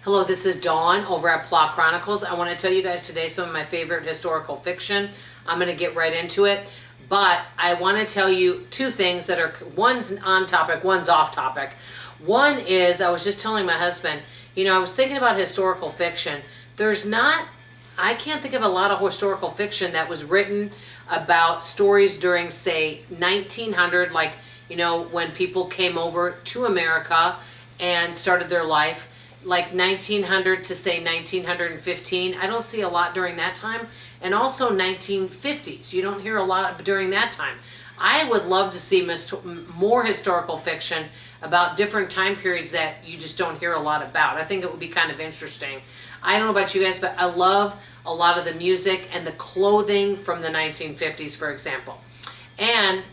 Hello, this is Dawn over at Plot Chronicles. I want to tell you guys today some of my favorite historical fiction. I'm going to get right into it, but I want to tell you two things that are, one's on topic, one's off topic. One is, I was just telling my husband, I was thinking about historical fiction. I can't think of a lot of historical fiction that was written about stories during, say, 1900, like, when people came over to America and started their life. Like 1900 to say 1915. I don't see a lot during that time. And also 1950s. You don't hear a lot during that time. I would love to see more historical fiction about different time periods that you just don't hear a lot about. I think it would be kind of interesting. I don't know about you guys, but I love a lot of the music and the clothing from the 1950s, for example. And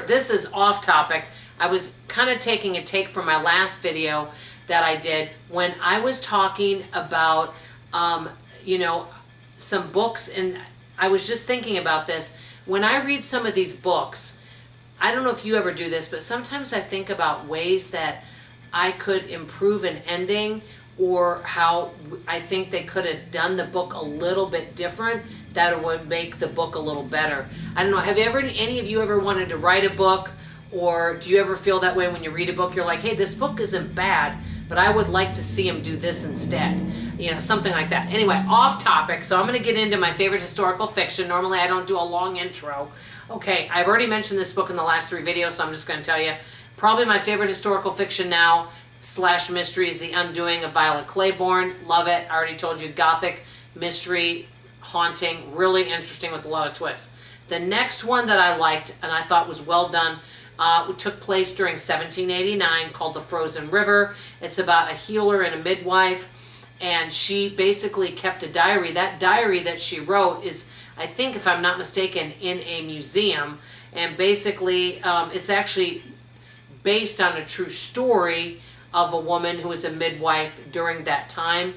this is off topic. I was kind of taking a take from my last video that I did when I was talking about, some books, and I was just thinking about this. When I read some of these books, I don't know if you ever do this, but sometimes I think about ways that I could improve an ending, or how I think they could have done the book a little bit different that would make the book a little better. I don't know, have any of you ever wanted to write a book, or do you ever feel that way when you read a book? You're like, hey, this book isn't bad, but I would like to see him do this instead. Something like that. Anyway, off topic, so I'm going to get into my favorite historical fiction. Normally I don't do a long intro. Okay, I've already mentioned this book in the last 3 videos, so I'm just going to tell you. Probably my favorite historical fiction now / mystery is The Undoing of Violet Claybourne. Love it. I already told you, gothic, mystery, haunting, really interesting with a lot of twists. The next one that I liked and I thought was well done took place during 1789, called The Frozen River. It's about a healer and a midwife, and she basically kept a diary. That diary that she wrote is, I think if I'm not mistaken, in a museum, and basically it's actually based on a true story of a woman who was a midwife during that time.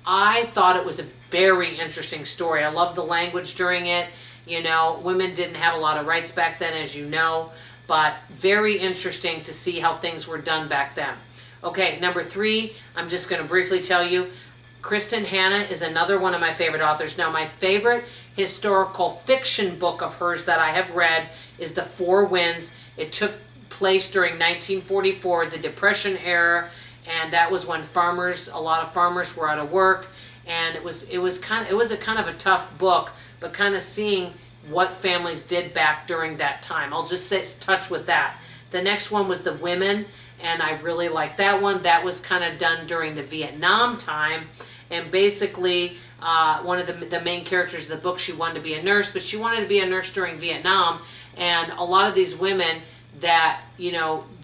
I thought it was a very interesting story. I loved the language during it. Women didn't have a lot of rights back then, as you know, but very interesting to see how things were done back then. Okay, number 3, I'm just going to briefly tell you, Kristin is another one of my favorite authors. Now, my favorite historical fiction book of hers that I have read is The Four Winds. It took place during 1944, the Depression era, and that was when a lot of farmers were out of work, and it was a kind of a tough book, but kind of seeing what families did back during that time. I'll just touch with that. The next one was The Women, and I really liked that one. That was kind of done during the Vietnam time, and basically one of the main characters of the book, she wanted to be a nurse, but she wanted to be a nurse during Vietnam, and a lot of these women that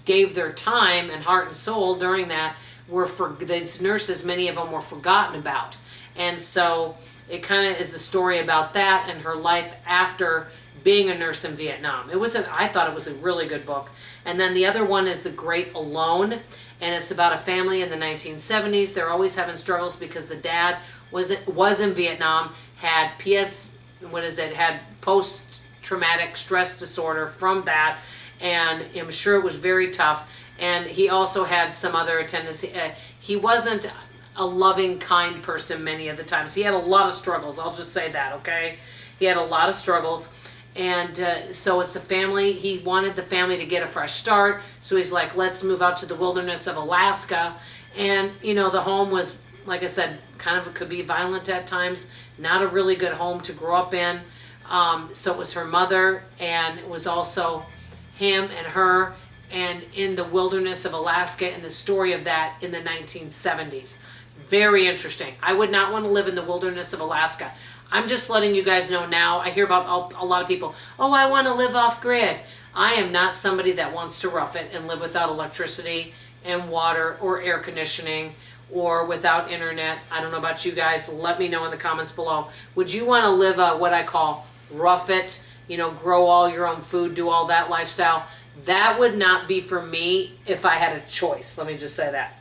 gave their time and heart and soul during that these nurses, many of them were forgotten about. And so it kind of is a story about that and her life after being a nurse in Vietnam. I thought it was a really good book. And then the other one is The Great Alone, and it's about a family in the 1970s. They're always having struggles because the dad was in Vietnam, had had post-traumatic stress disorder from that, and I'm sure it was very tough. And he also had some other tendencies. He wasn't a loving, kind person many of the times. He had a lot of struggles. I'll just say that, okay? He had a lot of struggles. And so it's a family. He wanted the family to get a fresh start. So he's like, let's move out to the wilderness of Alaska. And, the home was, like I said, could be violent at times. Not a really good home to grow up in. So it was her mother, and it was also him and her, and in the wilderness of Alaska, and the story of that in the 1970s. Very interesting. I would not want to live in the wilderness of Alaska. I'm just letting you guys know now. I hear about a lot of people, oh, I want to live off grid. I am not somebody that wants to rough it and live without electricity and water or air conditioning or without internet. I don't know about you guys. Let me know in the comments below. Would you want to live what I call rough it, grow all your own food, do all that lifestyle? That would not be for me if I had a choice. Let me just say that.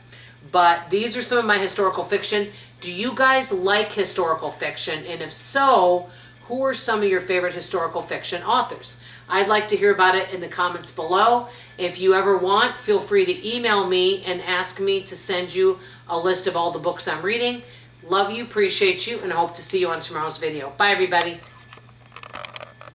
But these are some of my historical fiction. Do you guys like historical fiction? And if so, who are some of your favorite historical fiction authors? I'd like to hear about it in the comments below. If you ever want, feel free to email me and ask me to send you a list of all the books I'm reading. Love you, appreciate you, and hope to see you on tomorrow's video. Bye, everybody.